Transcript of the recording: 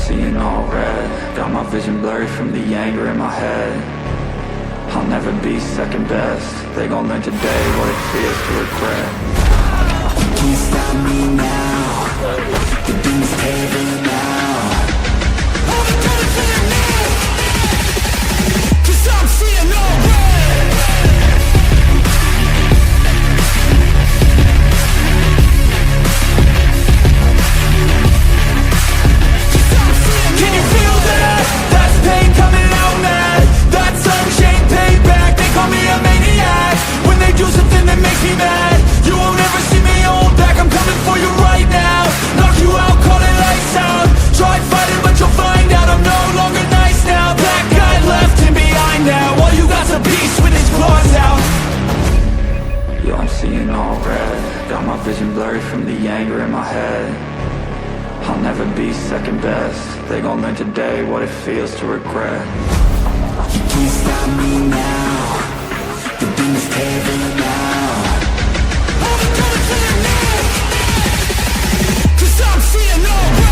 seeing all red. Got my vision blurry from the anger in my head. I'll never be second best. They gon' learn today what it feels to regret. You can't stop me now. The beat's heavy now. All the colors in the night, 'cause I'm seeing all red. Can you feel that? That's pain coming out mad. That's unchained payback. They call me a maniac when they do something that makes me mad. You won't ever see me hold back. I'm coming for you right now. Knock you out, call it lights out. Try fighting, but you'll find out I'm no longer nice now. That guy left him behind now. All you got's a beast with his claws out. Yo, I'm seeing all red. Got my vision blurry from the anger in my head. I'll never be second best. They gon' learn today what it feels to regret. You can't stop me now. The beat's heavy now. All the colors in the night, 'cause I'm seeing all red.